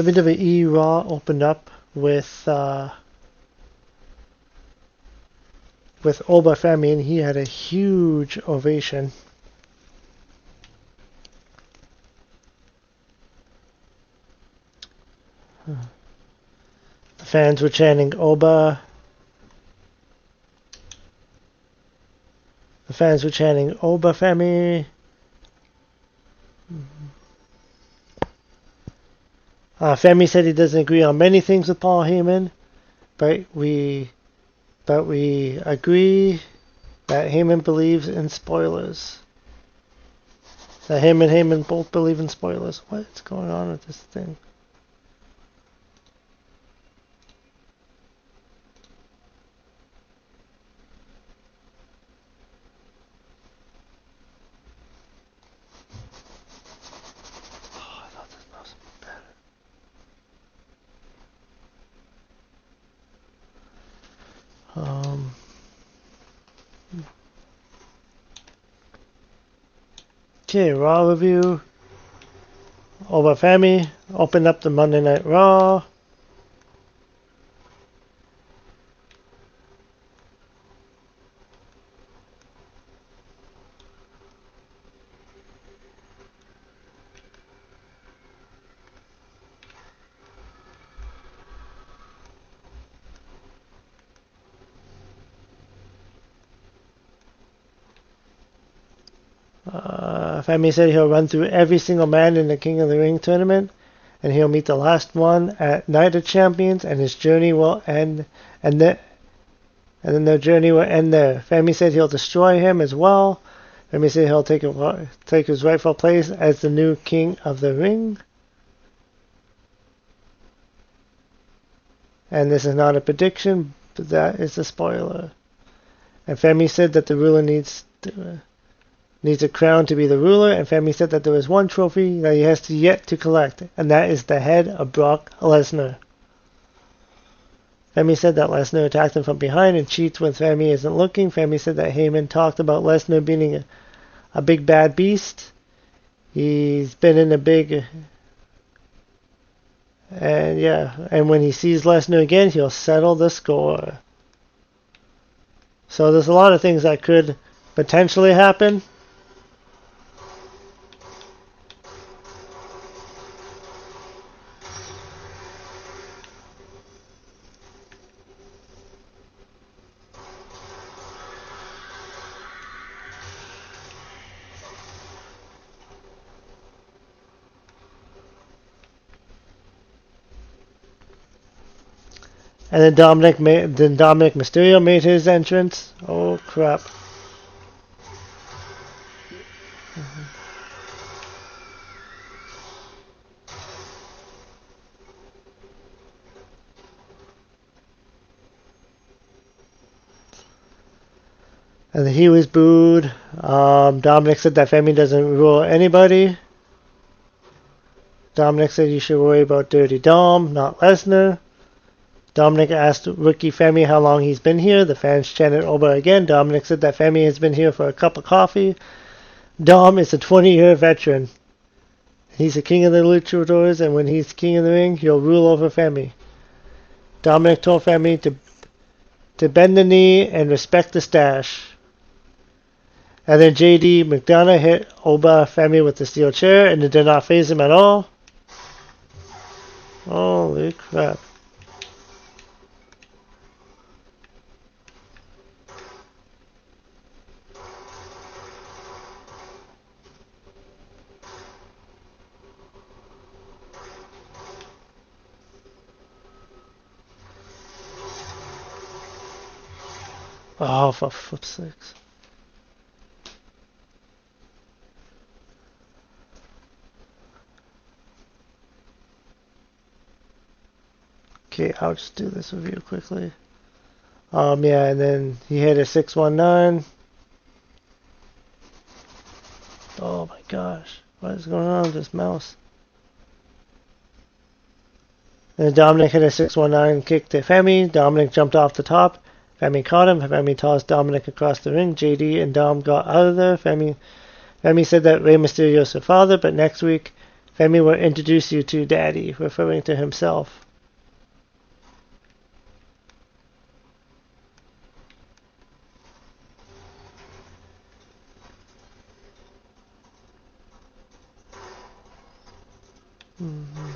WWE Raw opened up with Oba Femi, and he had a huge ovation. The fans were chanting Oba. The fans were chanting Oba Femi. Femi said he doesn't agree on many things with Paul Heyman, but we agree that Heyman believes in spoilers. That him and Heyman both believe in spoilers. What's going on with this thing? Oh, I thought this mouse would be better. Okay, Raw review. Oba Femi opened up the Monday Night Raw. Femi said he'll run through every single man in the King of the Ring tournament, and he'll meet the last one at Night of Champions, and his journey will end, and then their journey will end there. Femi said he'll destroy him as well. Femi said he'll take his rightful place as the new King of the Ring. And this is not a prediction, but that is a spoiler. And Femi said that the ruler needs a crown to be the ruler, and Femi said that there is one trophy that he has yet to collect, and that is the head of Brock Lesnar. Femi said that Lesnar attacked him from behind and cheats when Femi isn't looking. Femi said that Heyman talked about Lesnar being a big bad beast. He's been in a big... And when he sees Lesnar again, he'll settle the score. So there's a lot of things that could potentially happen. And then Dominic Mysterio made his entrance. Oh crap! And he was booed. Dominic said that Femi doesn't rule anybody. Dominic said you should worry about Dirty Dom, not Lesnar. Dominic asked rookie Femi how long he's been here. The fans chanted Oba again. Dominic said that Femi has been here for a cup of coffee. Dom is a 20-year veteran. He's the king of the luchadors, and when he's king of the ring, he'll rule over Femi. Dominic told Femi to bend the knee and respect the stash. And then JD McDonough hit Oba Femi with the steel chair, and it did not faze him at all. Holy crap. Oh, for flip's sakes. Okay, I'll just do this review quickly. Yeah, and then he hit a 619. Oh my gosh, what is going on with this mouse? And Dominic hit a 619 kick to Femi. Dominic jumped off the top. Femi caught him. Femi tossed Dominic across the ring. JD and Dom got out of there. Femi said that Rey Mysterio is her father, but next week Femi will introduce you to Daddy, referring to himself. Mm-hmm.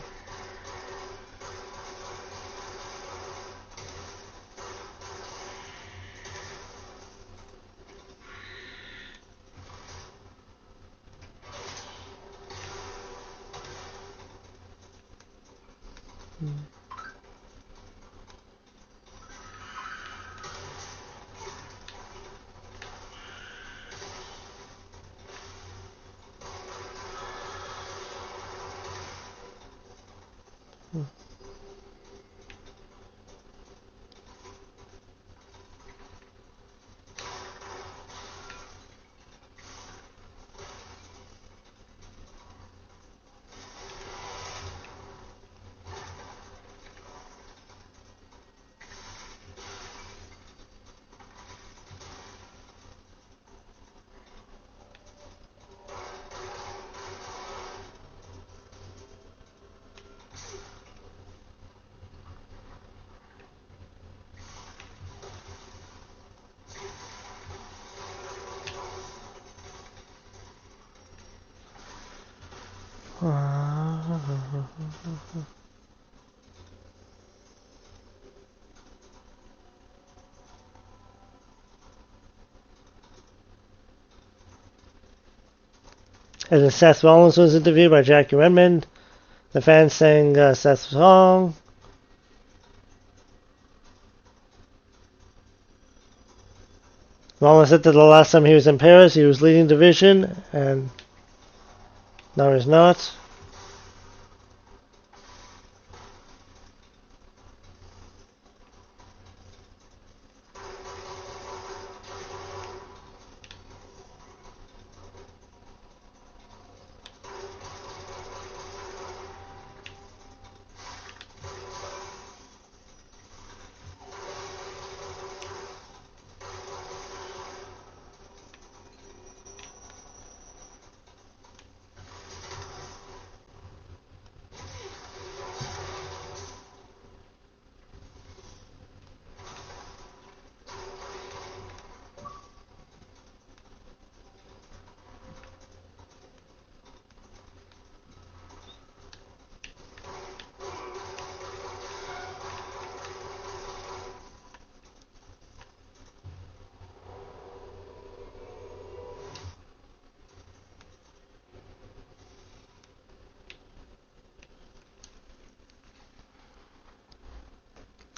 And then Seth Rollins was interviewed by Jackie Redmond. The fans sang Seth's song. Rollins said that the last time he was in Paris, he was leading division, and now he's not.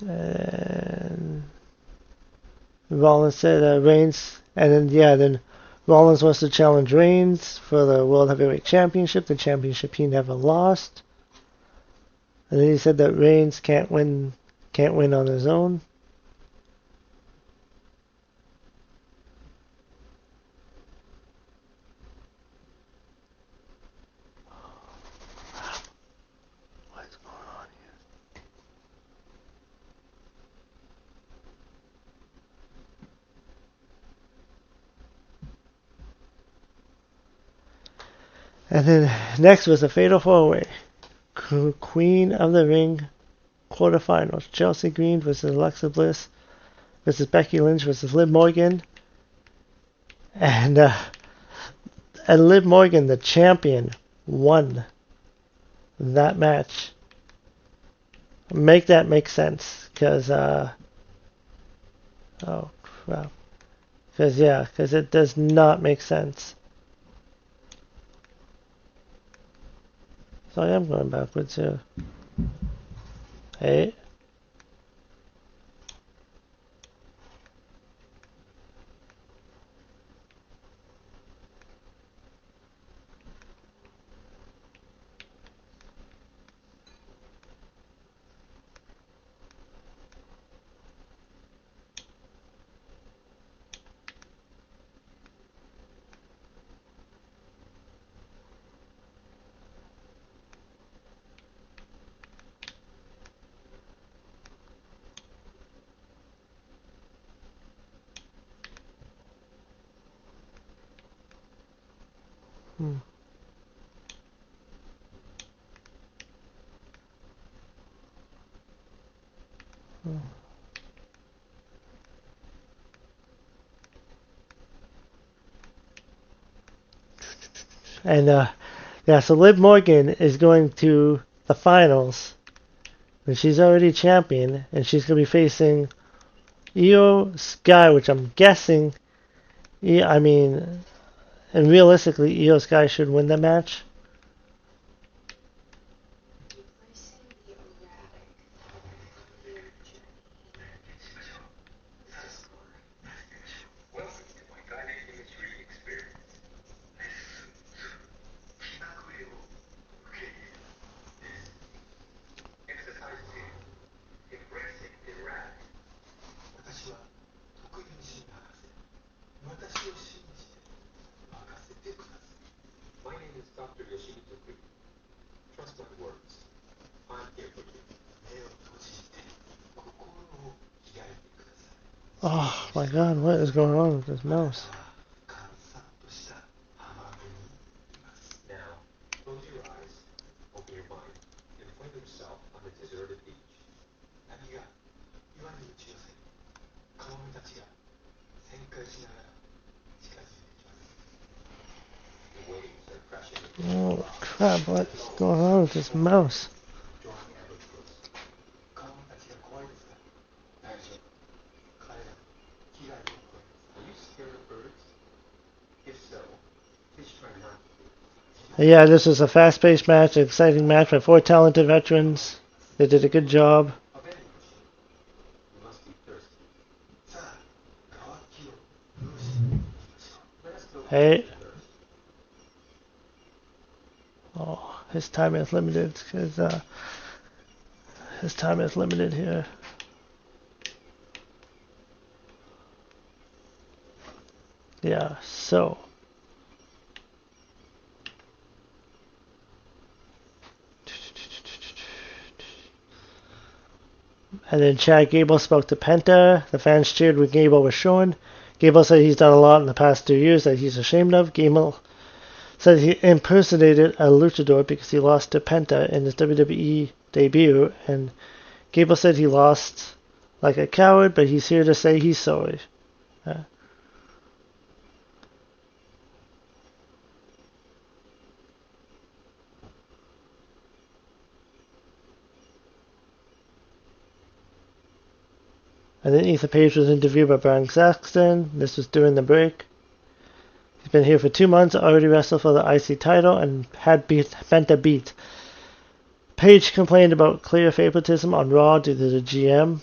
And Rollins said Reigns, and then Rollins wants to challenge Reigns for the World Heavyweight Championship, the championship he never lost. And then he said that Reigns can't win on his own. What's going on here? And then next was a fatal four-way. Queen of the Ring quarterfinals. Chelsea Green versus Alexa Bliss versus Becky Lynch versus Liv Morgan. And Liv Morgan, the champion, won that match. Make that make sense, because oh crap, because it does not make sense. So I am going backwards here. Hey. And yeah, so Liv Morgan is going to the finals, and she's already champion, and she's gonna be facing Io Sky, which I'm guessing. Yeah, I mean, and realistically, Io Sky should win the match. Oh my god, what is going on with this mouse? Oh crap, what is going on with this mouse? Yeah, this was a fast-paced match, an exciting match by four talented veterans. They did a good job. Hey. Oh, his time is limited because his time is limited here. Yeah, so. And then Chad Gable spoke to Penta. The fans cheered when Gable was shown. Gable said he's done a lot in the past 2 years that he's ashamed of. Gable said he impersonated a luchador because he lost to Penta in his WWE debut. And Gable said he lost like a coward, but he's here to say he's sorry. And then Ethan Page was interviewed by Brian Saxton. This was during the break. He's been here for 2 months, already wrestled for the IC title, and had Penta beat. Page complained about clear favoritism on Raw due to the GM.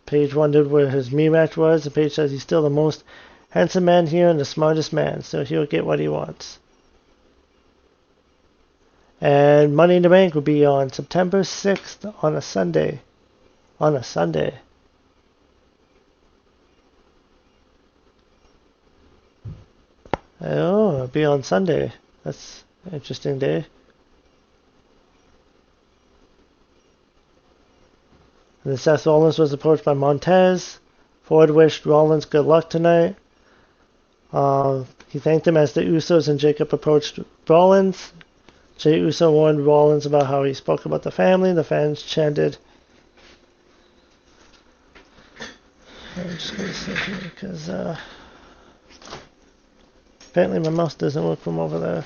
Page wondered where his rematch was, and Page says he's still the most handsome man here and the smartest man, so he'll get what he wants. And Money in the Bank will be on September 6th on a Sunday. On a Sunday. Oh, it'll be on Sunday. That's an interesting day. And then Seth Rollins was approached by Montez. Ford wished Rollins good luck tonight. He thanked him as the Usos and Jacob approached Rollins. Jey Uso warned Rollins about how he spoke about the family. The fans chanted. I'm just going to sit here because apparently my mouse doesn't work from over there.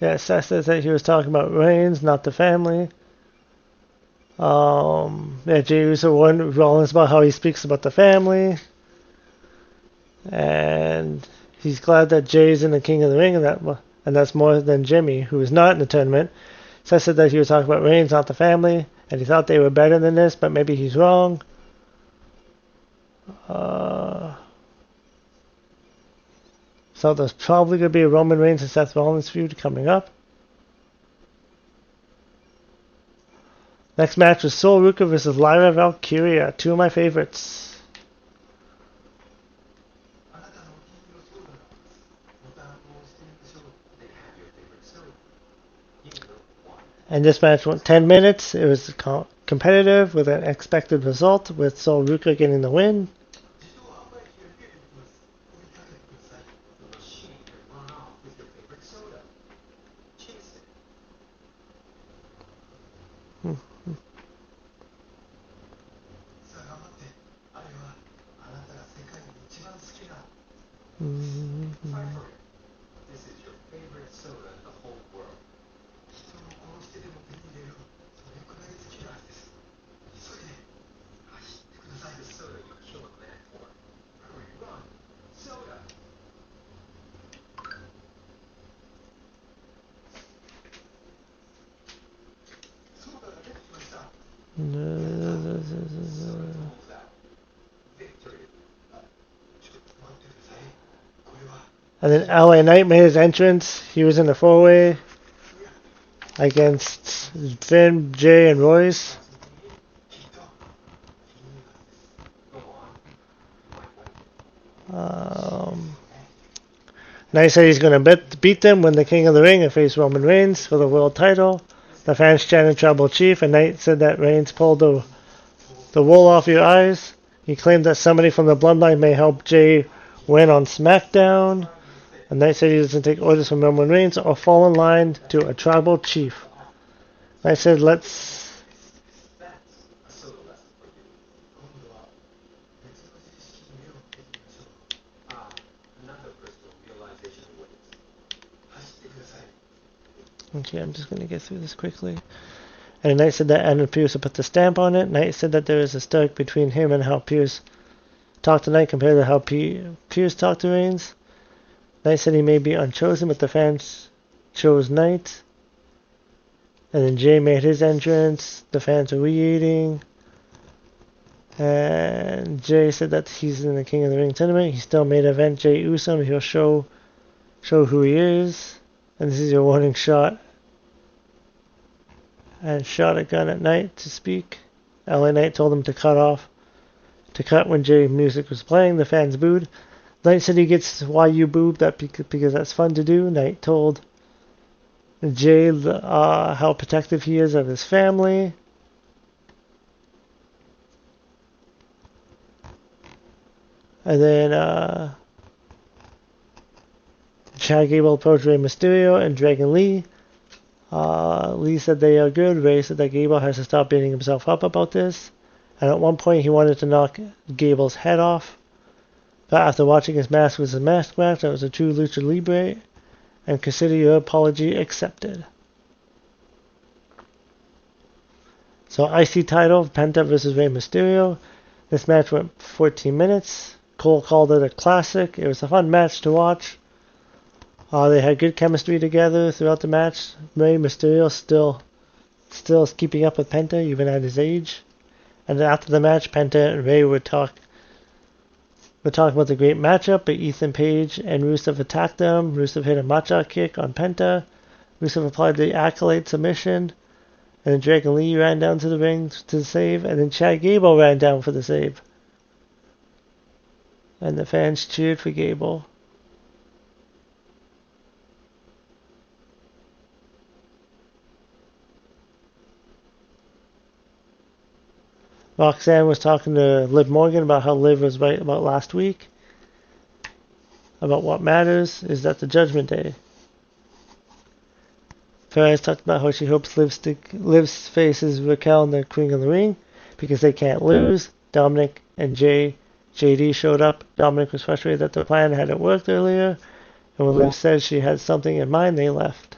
Yeah, Seth says that he was talking about Reigns, not the family. Yeah, Jey Uso warned Rollins about how he speaks about the family. And he's glad that Jay's in the King of the Ring, and that's more than Jimmy, who is not in the tournament. Seth said that he was talking about Reigns, not the family, and he thought they were better than this, but maybe he's wrong. So there's probably going to be a Roman Reigns and Seth Rollins feud coming up. Next match was Sol Ruka versus Lyra Valkyria, two of my favorites. And this match went 10 minutes. It was competitive with an expected result, with Sol Ruka getting the win. This is your favorite soda in the whole world. The soda you kill a man for. Hurry, run! Soda! And then LA Knight made his entrance. He was in the four-way against Finn, Jay, and Royce. Knight said he's going to beat them, win the King of the Ring, and face Roman Reigns for the world title. The fans chanted Tribal Chief, and Knight said that Reigns pulled the wool off your eyes. He claimed that somebody from the bloodline may help Jay win on SmackDown. And Knight said he doesn't take orders from Roman Reigns or fall in line to a Tribal Chief. Knight said, let's... Okay, I'm just going to get through this quickly. And Knight said that Adam Pearce will put the stamp on it. Knight said that there is a stoic between him and how Pearce talked to Knight compared to how Pearce talked to Reigns. Knight said he may be unchosen, but the fans chose Knight. And then Jay made his entrance. The fans are re-eating. And Jay said that he's in the King of the Ring tournament. He still made event Jey Uso, and he'll show who he is. And this is your warning shot. And shot a gun at Knight to speak. LA Knight told him to cut when Jay music was playing. The fans booed. Knight said he gets why you booed, that because that's fun to do. Knight told Jay how protective he is of his family. And then Chad Gable approached Rey Mysterio and Dragon Lee. Lee said they are good. Rey said that Gable has to stop beating himself up about this. And at one point he wanted to knock Gable's head off. But after watching his mask was a mask match, that was a true lucha libre. And consider your apology accepted. So IC title, Penta versus Rey Mysterio. This match went 14 minutes. Cole called it a classic. It was a fun match to watch. They had good chemistry together throughout the match. Rey Mysterio still is keeping up with Penta, even at his age. And then after the match, Penta and Rey would talk about the great matchup, but Ethan Page and Rusev attacked them. Rusev hit a macha kick on Penta. Rusev applied the Accolade submission. And then Dragon Lee ran down to the ring to save. And then Chad Gable ran down for the save. And the fans cheered for Gable. Roxanne was talking to Liv Morgan about how Liv was right about last week. About what matters is that the Judgment Day. Perez talked about how she hopes Liv faces Raquel in the King of the Ring because they can't lose. Dominic and JD showed up. Dominic was frustrated that the plan hadn't worked earlier. And when Liv said she had something in mind, they left.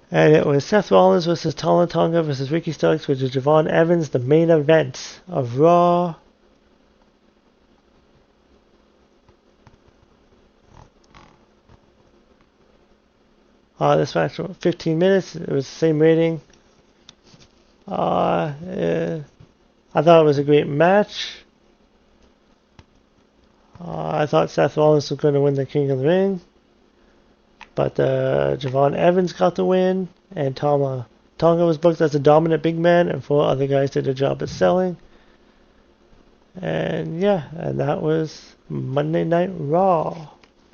And it was Seth Rollins versus Tama Tonga versus Ricky Starks versus Javon Evans, the main event of Raw. This match was 15 minutes. It was the same rating. I thought it was a great match. I thought Seth Rollins was going to win the King of the Ring. But Javon Evans got the win, and Tonga was booked as a dominant big man, and 4 other guys did a job at selling. And yeah, and that was Monday Night Raw.